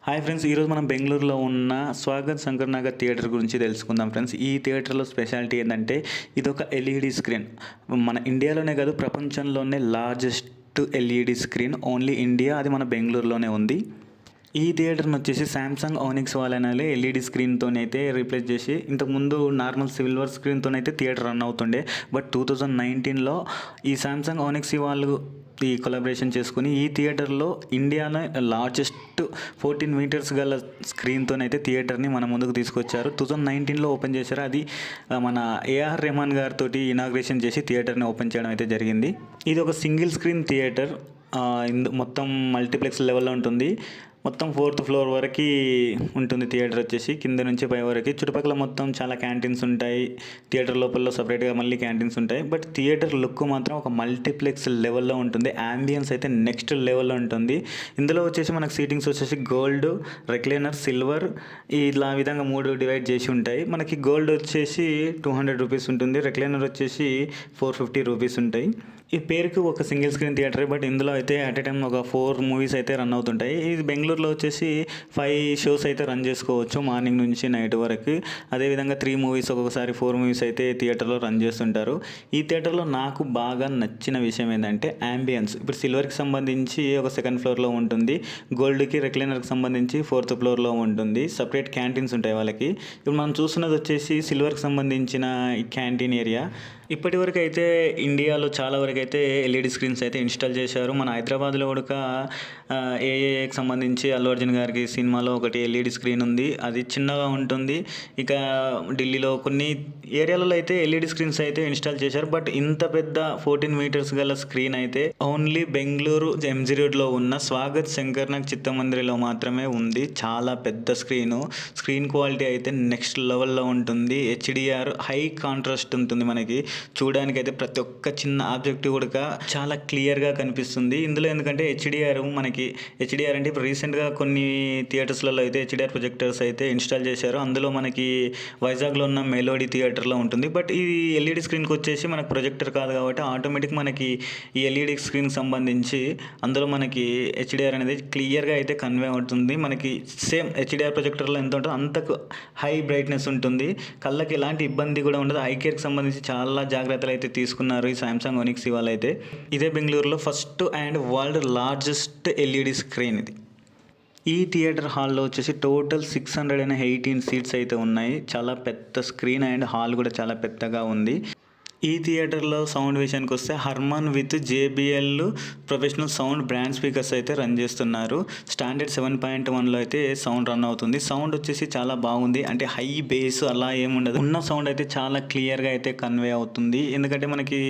Hi friends, ఈరోజు మనం బెంగళూరులో ఉన్న స్వాగత్ శంకర్ నగర్ థియేటర్ గురించి తెలుసుకుందాం ఫ్రెండ్స్. ఈ థియేటర్లో స్పెషాలిటీ ఏంటంటే ఇది ఒక ఎల్ఈడి స్క్రీన్. మన ఇండియాలోనే కాదు, ప్రపంచంలోనే largest LED screen only India, అది మన బెంగళూరులోనే ఉంది. ఈ థియేటర్ని వచ్చేసి శాంసంగ్ ఓనిక్స్ వాళ్ళనే ఎల్ఈడి స్క్రీన్తోనైతే రీప్లేస్ చేసి, ఇంతకుముందు నార్మల్ సిల్వర్ స్క్రీన్తోనైతే థియేటర్ రన్ అవుతుండే. బట్ 2019లో ఈ శాంసంగ్ ఓనిక్స్ వాళ్ళు ఈ కొలాబరేషన్ చేసుకుని ఈ థియేటర్లో ఇండియాలో లార్జెస్ట్ 14 మీటర్స్ గల స్క్రీన్తోనైతే థియేటర్ని మన ముందుకు తీసుకొచ్చారు. 2019లో ఓపెన్ చేశారు. అది మన ఏఆర్ రెహమాన్ గారితో ఇనాగ్రేషన్ చేసి థియేటర్ని ఓపెన్ చేయడం అయితే జరిగింది. ఇది ఒక సింగిల్ స్క్రీన్ థియేటర్. మొత్తం మల్టీప్లెక్స్ లెవెల్లో ఉంటుంది. మొత్తం 4th ఫ్లోర్ వరకు ఉంటుంది థియేటర్ వచ్చేసి, కింద నుంచి పై వరకు. చుట్టుపక్కల మొత్తం చాలా క్యాంటీన్స్ ఉంటాయి. థియేటర్ లోపల సపరేట్గా మళ్ళీ క్యాంటీన్స్ ఉంటాయి. బట్ థియేటర్ లుక్ మాత్రం ఒక మల్టీప్లెక్స్ లెవెల్లో ఉంటుంది. యాంబియన్స్ అయితే నెక్స్ట్ లెవెల్లో ఉంటుంది. ఇందులో వచ్చేసి మనకు సీటింగ్స్ వచ్చేసి గోల్డ్, రెక్లైనర్, సిల్వర్ ఇలా విధంగా 3 డివైడ్ చేసి ఉంటాయి. మనకి గోల్డ్ వచ్చేసి 200 రూపీస్ ఉంటుంది, రెక్లైనర్ వచ్చేసి 450 రూపీస్ ఉంటాయి. ఈ పేరుకి ఒక సింగిల్ స్క్రీన్ థియేటర్, బట్ ఇందులో అయితే అట్ ఏ టైం ఒక 4 మూవీస్ అయితే రన్ అవుతుంటాయి. ఇది బెంగళూరులో వచ్చేసి 5 షోస్ అయితే రన్ చేసుకోవచ్చు మార్నింగ్ నుంచి నైట్ వరకు. అదేవిధంగా 3 మూవీస్, ఒక్కొక్కసారి 4 మూవీస్ అయితే థియేటర్లో రన్ చేస్తుంటారు. ఈ థియేటర్లో నాకు బాగా నచ్చిన విషయం ఏంటంటే యాంబియన్స్. ఇప్పుడు సిల్వర్కి సంబంధించి ఒక 2nd ఫ్లోర్లో ఉంటుంది, గోల్డ్కి రెక్లైనర్కి సంబంధించి 4th ఫ్లోర్లో ఉంటుంది. సపరేట్ క్యాంటీన్స్ ఉంటాయి వాళ్ళకి. ఇప్పుడు మనం చూస్తున్నది వచ్చేసి సిల్వర్కి సంబంధించిన ఈ క్యాంటీన్ ఏరియా. ఇప్పటి వరకు అయితే ఇండియాలో చాలా వరకు అయితే ఎల్ఈడి స్క్రీన్స్ అయితే ఇన్స్టాల్ చేశారు. మన హైదరాబాద్లో కూడా ఏఏకి సంబంధించి అల్లు అర్జున్ గారికి సినిమాలో ఒకటి ఎల్ఈడి స్క్రీన్ ఉంది, అది చిన్నగా ఉంటుంది. ఇక ఢిల్లీలో కొన్ని ఏరియాలలో అయితే ఎల్ఈడి స్క్రీన్స్ అయితే ఇన్స్టాల్ చేశారు. బట్ ఇంత పెద్ద 14 మీటర్స్ గల స్క్రీన్ అయితే ఓన్లీ బెంగళూరు ఎంజీ రోడ్లో ఉన్న స్వాగత్ శంకర్ నగర్ చిత్తమందిరిలో మాత్రమే ఉంది. చాలా పెద్ద స్క్రీన్ క్వాలిటీ అయితే నెక్స్ట్ లెవెల్లో ఉంటుంది. హెచ్డిఆర్ హై కాంట్రాస్ట్ ఉంటుంది. మనకి చూడడానికి అయితే ప్రతి ఒక్క చిన్న ఆబ్జెక్ట్ కూడా చాలా క్లియర్గా కనిపిస్తుంది ఇందులో. ఎందుకంటే హెచ్డిఆర్ అంటే ఇప్పుడు రీసెంట్గా కొన్ని థియేటర్స్లలో అయితే హెచ్డిఆర్ ప్రొజెక్టర్స్ అయితే ఇన్స్టాల్ చేశారు. అందులో మనకి వైజాగ్లో ఉన్న మెలోడీ థియేటర్లో ఉంటుంది. బట్ ఈ ఎల్ఈడి స్క్రీన్కి వచ్చేసి మనకు ప్రొజెక్టర్ కాదు కాబట్టి ఆటోమేటిక్ మనకి ఈ ఎల్ఈడి స్క్రీన్కి సంబంధించి అందులో మనకి హెచ్డిఆర్ అనేది క్లియర్గా అయితే కన్వే అవుతుంది. మనకి సేమ్ హెచ్డిఆర్ ప్రొజెక్టర్లో ఎంత ఉంటుందో అంతకు హై బ్రైట్నెస్ ఉంటుంది. కళ్ళకి ఎలాంటి ఇబ్బంది కూడా ఉండదు. ఐ కేర్కి సంబంధించి చాలా జాగ్రత్తలు అయితే తీసుకున్నారు ఈ శాంసంగ్ ఓనిక్స్ వాళ్ళు అయితే. ఇదే బెంగళూరులో first and world largest LED screen ఇది. ఈ థియేటర్ హాల్లో వచ్చేసి టోటల్ 618 సీట్స్ అయితే ఉన్నాయి. చాలా పెద్ద స్క్రీన్ అండ్ హాల్ కూడా చాలా పెద్దగా ఉంది. ఈ థియేటర్లో సౌండ్ విషయానికి వస్తే Harman with JBL professional sound brand speakers అయితే రన్ చేస్తున్నారు. స్టాండర్డ్ 7.1లో అయితే సౌండ్ రన్ అవుతుంది. సౌండ్ వచ్చేసి చాలా బాగుంది, అంటే హై బేస్ అలా ఏముండదు. ఉన్న సౌండ్ అయితే చాలా క్లియర్గా అయితే కన్వే అవుతుంది. ఎందుకంటే మనకి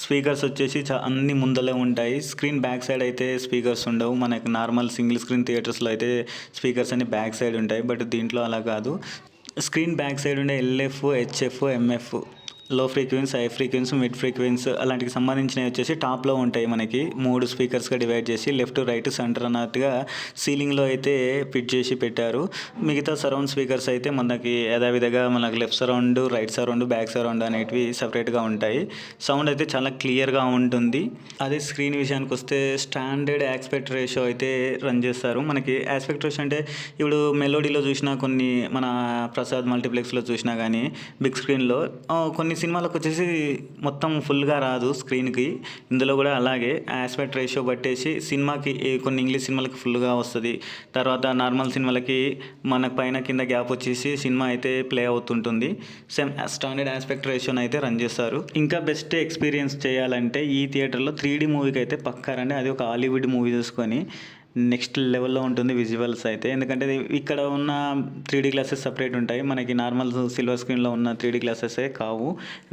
స్పీకర్స్ వచ్చేసి అన్ని ముందలే ఉంటాయి. స్క్రీన్ బ్యాక్ సైడ్ అయితే స్పీకర్స్ ఉండవు. మనకి నార్మల్ సింగిల్ స్క్రీన్ థియేటర్స్లో అయితే స్పీకర్స్ అన్ని బ్యాక్ సైడ్ ఉంటాయి. బట్ దీంట్లో అలా కాదు. స్క్రీన్ బ్యాక్ సైడ్ ఉండే LF, HF, MF, low frequency, high frequency, mid frequency అలాంటికి సంబంధించినవి వచ్చేసి టాప్లో ఉంటాయి. మనకి 3 స్పీకర్స్గా డివైడ్ చేసి లెఫ్ట్, రైట్, సెంటర్ అన్నట్టుగా సీలింగ్లో అయితే ఫిట్ చేసి పెట్టారు. మిగతా సరౌండ్ స్పీకర్స్ అయితే మనకి యథావిధిగా మనకి left surround, right surround, back surround అనేటివి సపరేట్గా ఉంటాయి. సౌండ్ అయితే చాలా క్లియర్గా ఉంటుంది. అదే స్క్రీన్ విషయానికి వస్తే స్టాండర్డ్ ఆస్పెక్ట్ రేషియో అయితే రన్ చేస్తారు. మనకి ఆస్పెక్ట్ రేషియో అంటే ఇప్పుడు మెలోడీలో చూసినా, కొన్ని మన ప్రసాద్ మల్టీప్లెక్స్లో చూసినా కానీ బిగ్ స్క్రీన్లో కొన్ని సినిమాలకు వచ్చేసి మొత్తం ఫుల్గా రాదు స్క్రీన్కి. ఇందులో కూడా అలాగే ఆస్పెక్ట్ రేషియో బట్టేసి సినిమాకి కొన్ని ఇంగ్లీష్ సినిమాలకి ఫుల్గా వస్తుంది. తర్వాత నార్మల్ సినిమాలకి మనకు పైన కింద గ్యాప్ వచ్చేసి సినిమా అయితే ప్లే అవుతుంటుంది. సేమ్ స్టాండర్డ్ ఆస్పెక్ట్ రేషియోని అయితే రన్ చేస్తారు. ఇంకా బెస్ట్ ఎక్స్పీరియన్స్ చేయాలంటే ఈ థియేటర్లో 3D మూవీకి అయితే పక్కారండి. అది ఒక హాలీవుడ్ మూవీ చూసుకొని నెక్స్ట్ లెవెల్లో ఉంటుంది విజువల్స్ అయితే. ఎందుకంటే ఇక్కడ ఉన్న 3D గ్లాసెస్ సపరేట్ ఉంటాయి. మనకి నార్మల్ సిల్వర్ స్క్రీన్లో ఉన్న 3D గ్లాసెసే కావు,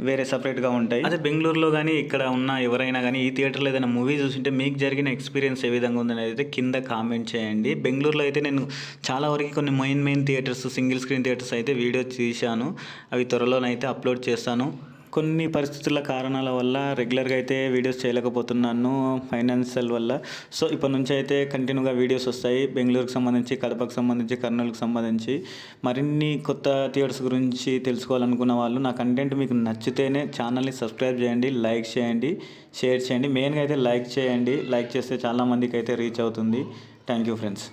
వేరే సపరేట్గా ఉంటాయి. అదే బెంగళూరులో కానీ ఇక్కడ ఉన్న ఎవరైనా కానీ ఈ థియేటర్లో ఏదైనా మూవీ చూస్తుంటే మీకు జరిగిన ఎక్స్పీరియన్స్ ఏ విధంగా ఉందని అయితే కింద కామెంట్ చేయండి. బెంగళూరులో అయితే నేను చాలా వరకు కొన్ని main theatres, single screen theatres అయితే వీడియో తీశాను. అవి త్వరలోనైతే అప్లోడ్ చేస్తాను. కొన్ని పరిస్థితుల కారణాల వల్ల రెగ్యులర్గా అయితే వీడియోస్ చేయలేకపోతున్నాను, ఫైనాన్షియల్ వల్ల. సో ఇప్పటి నుంచి అయితే కంటిన్యూగా వీడియోస్ వస్తాయి. బెంగళూరుకి సంబంధించి, కడపకు సంబంధించి, కర్నూలుకి సంబంధించి మరిన్ని కొత్త థియేటర్స్ గురించి తెలుసుకోవాలనుకున్న వాళ్ళు నా కంటెంట్ మీకు నచ్చితేనే ఛానల్ని సబ్స్క్రైబ్ చేయండి, లైక్ చేయండి, షేర్ చేయండి. మెయిన్గా అయితే లైక్ చేయండి. లైక్ చేస్తే చాలామందికి అయితే రీచ్ అవుతుంది. Thank you friends.